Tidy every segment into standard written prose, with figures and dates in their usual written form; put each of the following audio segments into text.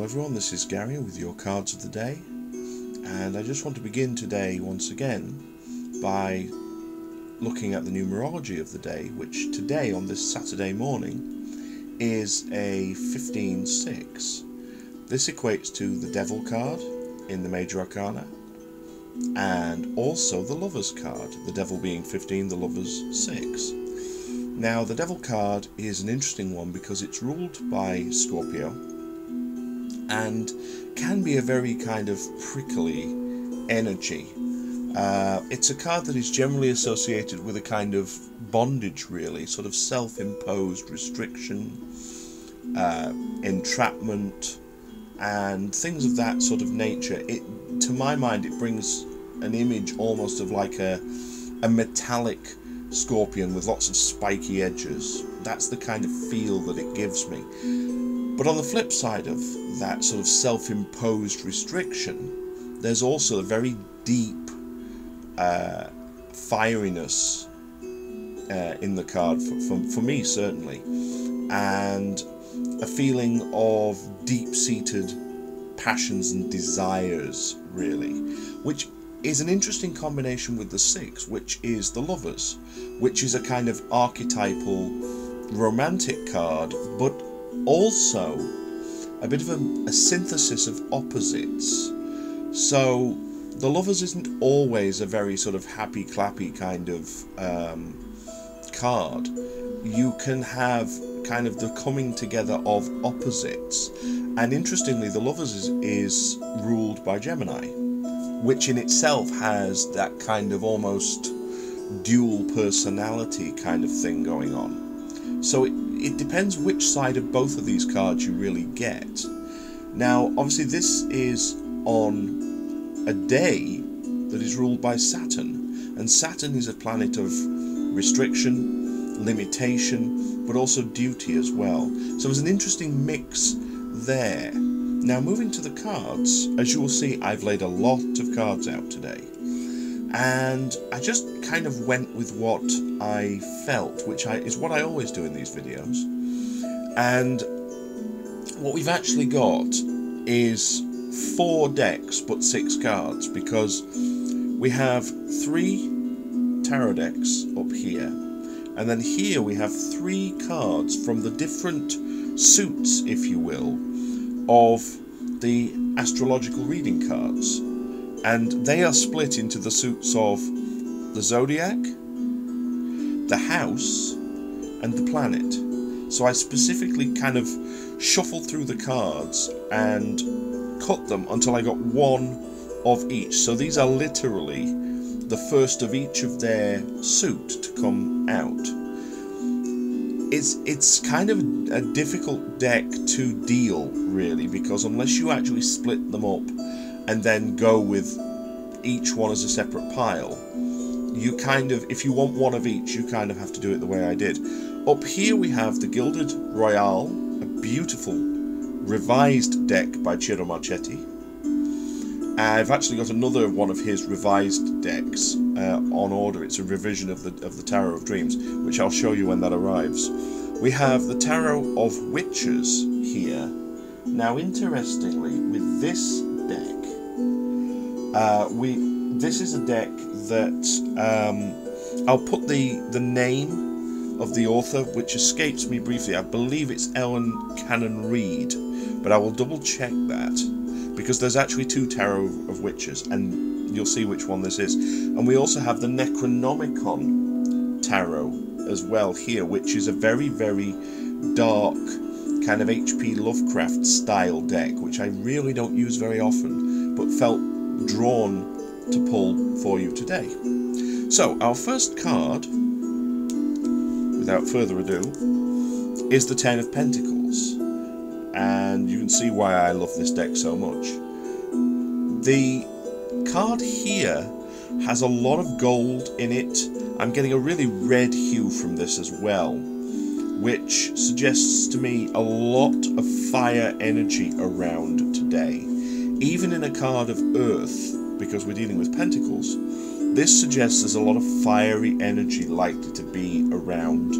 everyone, this is Gary with your cards of the day, and I just want to begin today once again by looking at the numerology of the day, which today on this Saturday morning is a 15-6. This equates to the Devil card in the Major Arcana and also the Lovers card, the Devil being 15, the Lovers 6. Now the Devil card is an interesting one because it's ruled by Scorpio and can be a very kind of prickly energy. It's a card that is generally associated with a kind of bondage, really, sort of self-imposed restriction, entrapment, and things of that sort of nature. To my mind, it brings an image almost of like a metallic scorpion with lots of spiky edges. That's the kind of feel that it gives me. But on the flip side of that sort of self-imposed restriction, there's also a very deep fieriness in the card, for me certainly, and a feeling of deep-seated passions and desires, really, which is an interesting combination with the 6, which is the Lovers, which is a kind of archetypal romantic card, but also a bit of a synthesis of opposites. So the Lovers isn't always a very sort of happy-clappy kind of card. You can have kind of the coming together of opposites, and interestingly the Lovers is ruled by Gemini, which in itself has that kind of almost dual personality kind of thing going on. So it depends which side of both of these cards you really get. Now obviously this is on a day that is ruled by Saturn, and Saturn is a planet of restriction, limitation, but also duty as well. So there's an interesting mix there. Now moving to the cards, as you will see, I've laid a lot of cards out today, and I just kind of went with what I felt, which is what I always do in these videos. And what we've actually got is 4 decks but 6 cards, because we have 3 tarot decks up here, and then here we have 3 cards from the different suits, if you will, of the astrological reading cards, and they are split into the suits of the zodiac, the house, and the planet. So I specifically kind of shuffled through the cards and cut them until I got 1 of each. So these are literally the first of each of their suit to come out. It's kind of a difficult deck to deal, really, because unless you actually split them up and then go with each one as a separate pile, you kind of, if you want 1 of each, you kind of have to do it the way I did. Up here we have the Gilded Royale, a beautiful revised deck by Ciro Marchetti. I've actually got another one of his revised decks on order. It's a revision of the Tarot of Dreams, which I'll show you when that arrives. We have the Tarot of Witches here. Now, interestingly, with this deck, this is a deck that I'll put the name of the author, which escapes me briefly. I believe it's Ellen Cannon Reed, but I will double check that, because there's actually 2 Tarot of Witches, and you'll see which one this is. And we also have the Necronomicon Tarot as well here, which is a very, very dark kind of H.P. Lovecraft style deck, which I really don't use very often, but felt drawn to pull for you today. So our first card, without further ado, is the 10 of Pentacles. And you can see why I love this deck so much. The card here has a lot of gold in it. I'm getting a really red hue from this as well, which suggests to me a lot of fire energy around today. Even in a card of Earth, because we're dealing with Pentacles, this suggests there's a lot of fiery energy likely to be around.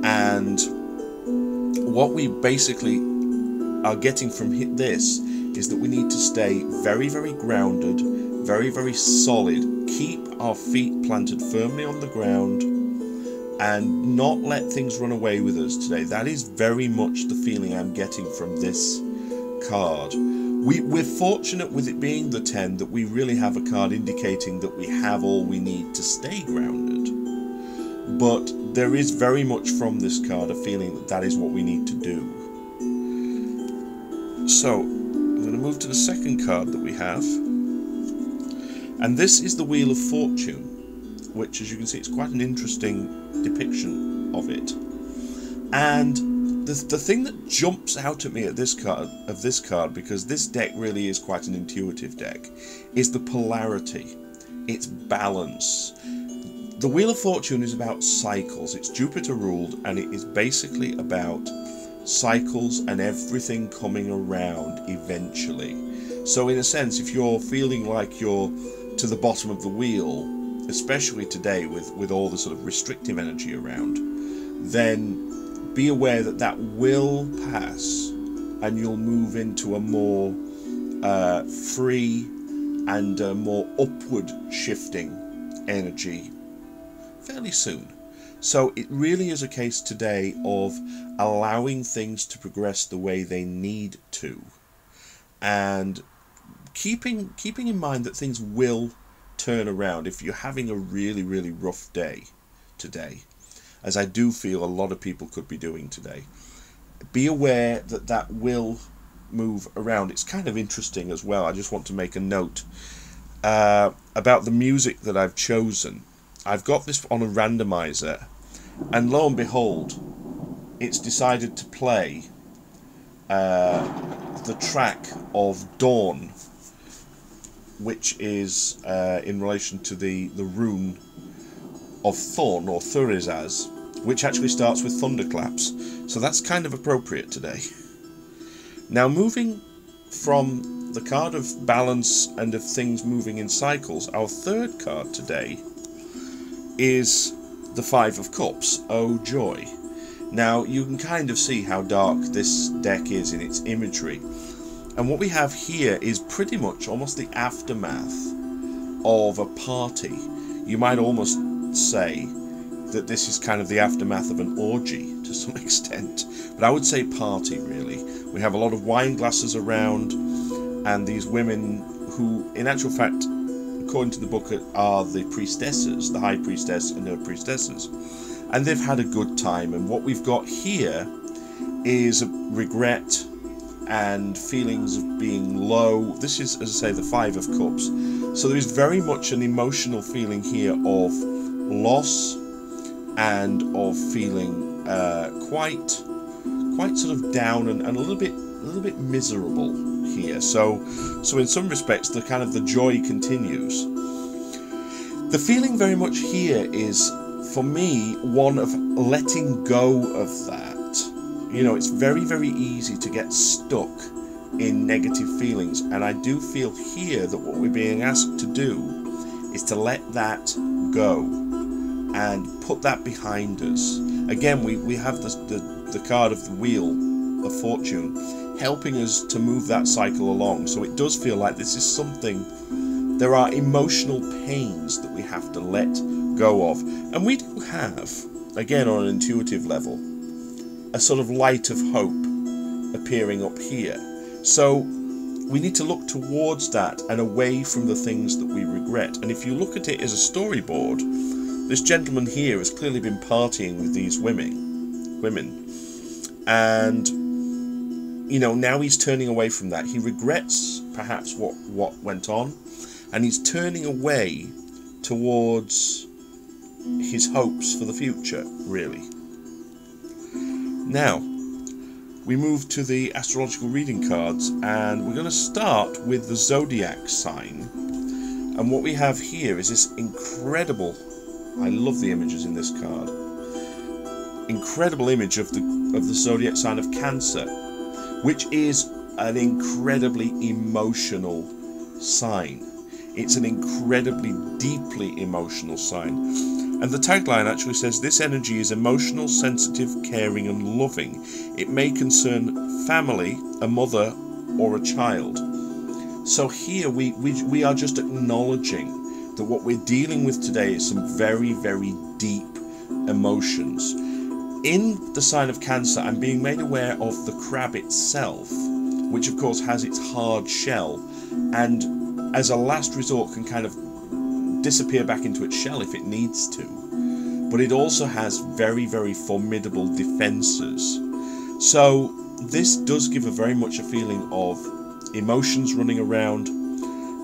And what we basically are getting from this is that we need to stay very, very grounded, very, very solid, keep our feet planted firmly on the ground, and not let things run away with us today. That is very much the feeling I'm getting from this card. We're fortunate with it being the 10 that we really have a card indicating that we have all we need to stay grounded. But there is very much from this card a feeling that that is what we need to do. So, I'm going to move to the second card that we have. And this is the Wheel of Fortune, which, as you can see, it's quite an interesting depiction of it. And the thing that jumps out at me at this card, because this deck really is quite an intuitive deck, is the polarity, its balance. The Wheel of Fortune is about cycles. It's Jupiter ruled, and it is basically about cycles and everything coming around eventually. So in a sense, if you're feeling like you're to the bottom of the wheel, especially today with all the sort of restrictive energy around, then be aware that that will pass and you'll move into a more free and more upward shifting energy fairly soon. So it really is a case today of allowing things to progress the way they need to, and keeping in mind that things will turn around if you're having a really, really rough day today, as I do feel a lot of people could be doing today. Be aware that that will move around. It's kind of interesting as well. I just want to make a note about the music that I've chosen. I've got this on a randomizer, and lo and behold, it's decided to play the track of Dawn, which is in relation to the rune of Thorn, or Thurizaz, which actually starts with thunderclaps. So that's kind of appropriate today. Now, moving from the card of balance and of things moving in cycles, our third card today is the Five of Cups. Oh joy. Now, you can kind of see how dark this deck is in its imagery. And what we have here is pretty much almost the aftermath of a party. You might almost say that this is kind of the aftermath of an orgy to some extent. But I would say party, really. We have a lot of wine glasses around, and these women who, in actual fact, according to the book, are the priestesses, the high priestess and her priestesses. And they've had a good time. And what we've got here is regret and feelings of being low. This is, as I say, the Five of Cups. So there is very much an emotional feeling here of loss and of feeling quite sort of down and a little bit miserable here. So in some respects, the kind of the joy continues. The feeling very much here is, for me, one of letting go of that. You know, it's very, very easy to get stuck in negative feelings, and I do feel here that what we're being asked to do is to let that go and put that behind us. Again, we have the card of the Wheel of Fortune helping us to move that cycle along. So it does feel like this is something, there are emotional pains that we have to let go of. And we do have, again on an intuitive level, a sort of light of hope appearing up here. So we need to look towards that and away from the things that we regret. And if you look at it as a storyboard, this gentleman here has clearly been partying with these women. And, you know, now he's turning away from that. He regrets perhaps what went on, and he's turning away towards his hopes for the future, really. Now, we move to the astrological reading cards, and we're going to start with the zodiac sign. And what we have here is this incredible, I love the images in this card, incredible image of the zodiac sign of Cancer, which is an incredibly emotional sign. It's an incredibly deeply emotional sign. And the tagline actually says, this energy is emotional, sensitive, caring and loving. It may concern family, a mother or a child. So here we are just acknowledging that what we're dealing with today is some very, very deep emotions. In the sign of Cancer, I'm being made aware of the crab itself, which of course has its hard shell, and as a last resort can kind of disappear back into its shell if it needs to. But it also has very, very formidable defenses. So this does give very much a feeling of emotions running around,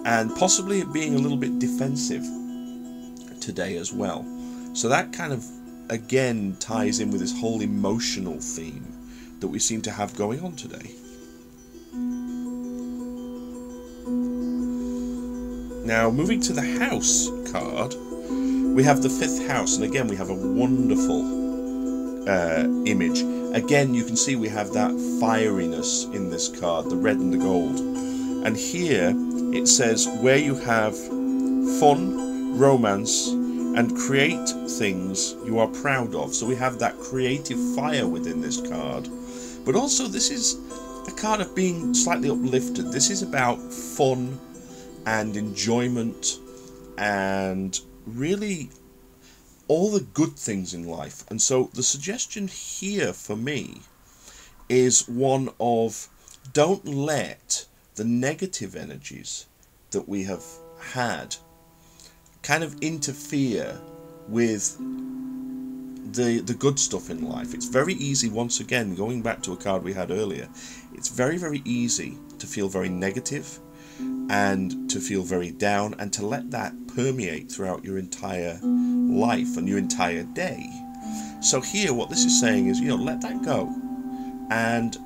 and possibly it being a little bit defensive today as well. So that kind of again ties in with this whole emotional theme that we seem to have going on today. Now, moving to the house card, we have the 5th house, and again we have a wonderful image. Again, you can see we have that fieriness in this card, the red and the gold. And here it says where you have fun, romance, and create things you are proud of. So we have that creative fire within this card. But also this is a card of being slightly uplifted. This is about fun and enjoyment and really all the good things in life. And so the suggestion here for me is one of, don't let the negative energies that we have had kind of interfere with the good stuff in life. It's very easy, once again, going back to a card we had earlier, it's very, very easy to feel very negative and to feel very down, and to let that permeate throughout your entire life and your entire day. So here what this is saying is, let that go and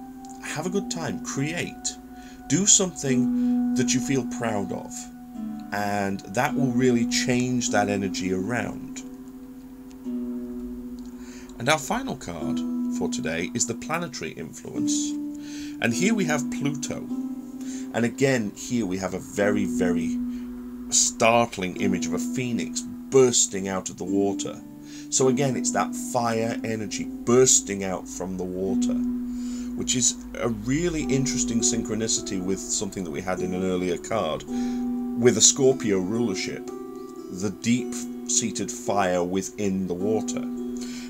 have a good time. Create, do something that you feel proud of, and that will really change that energy around. And our final card for today is the planetary influence, and here we have Pluto. And again, here we have a very, very startling image of a phoenix bursting out of the water. So again, it's that fire energy bursting out from the water, which is a really interesting synchronicity with something that we had in an earlier card, with a Scorpio rulership, the deep-seated fire within the water.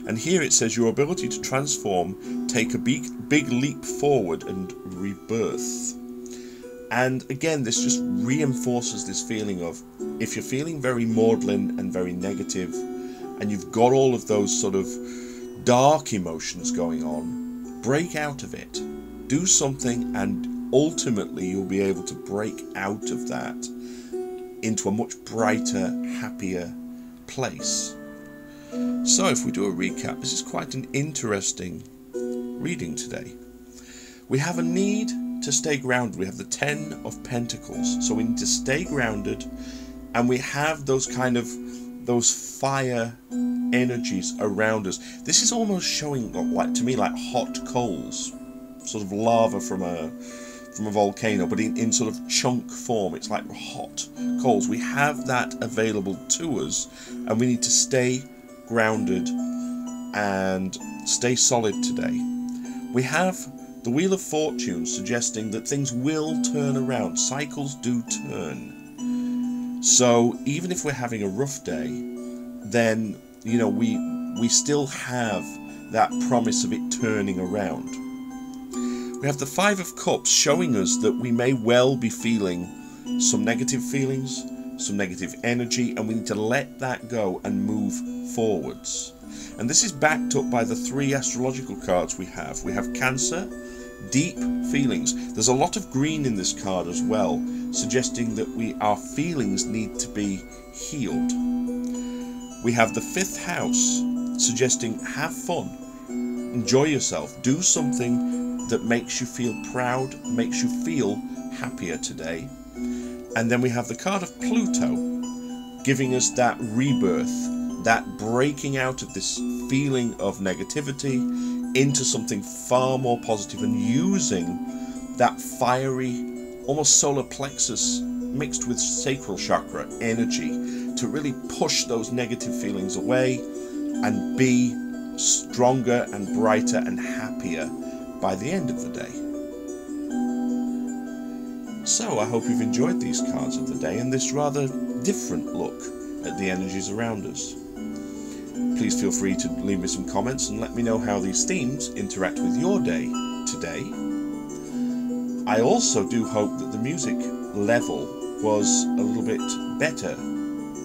And here it says your ability to transform, take a big leap forward and rebirth. And again, this just reinforces this feeling of, if you're feeling very maudlin and very negative, and you've got all of those sort of dark emotions going on, break out of it. Do something, and ultimately you'll be able to break out of that into a much brighter, happier place. So if we do a recap, this is quite an interesting reading today. We have a need to stay grounded. We have the 10 of Pentacles, so we need to stay grounded, and we have those fire energies around us. This is almost showing, like, to me, like hot coals, sort of lava from a volcano, but in sort of chunk form. It's like hot coals. We have that available to us, and we need to stay grounded and stay solid today. We have the Wheel of Fortune suggesting that things will turn around. Cycles do turn. So even if we're having a rough day, then we still have that promise of it turning around. We have the 5 of Cups showing us that we may well be feeling some negative feelings, some negative energy, and we need to let that go and move forwards. And this is backed up by the 3 astrological cards we have. We have Cancer, deep feelings. There's a lot of green in this card as well, suggesting that our feelings need to be healed. We have the 5th house, suggesting have fun, enjoy yourself, do something that makes you feel proud, makes you feel happier today. And then we have the card of Pluto, giving us that rebirth, that breaking out of this feeling of negativity into something far more positive, and using that fiery, almost solar plexus mixed with sacral chakra energy to really push those negative feelings away and be stronger and brighter and happier by the end of the day. So I hope you've enjoyed these cards of the day and this rather different look at the energies around us. Please feel free to leave me some comments and let me know how these themes interact with your day today. I also do hope that the music level was a little bit better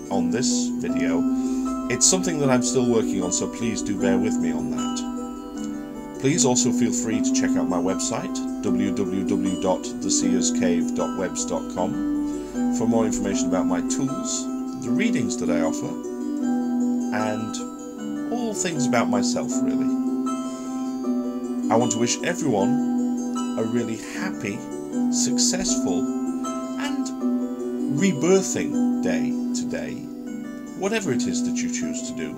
on this video. It's something that I'm still working on, so please do bear with me on that. Please also feel free to check out my website, www.theseerscave.webs.com, for more information about my tools, the readings that I offer, and all things about myself, really. I want to wish everyone a really happy, successful, and rebirthing day today, whatever it is that you choose to do.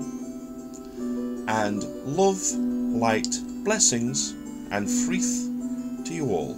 And love, light, blessings, and frith to you all.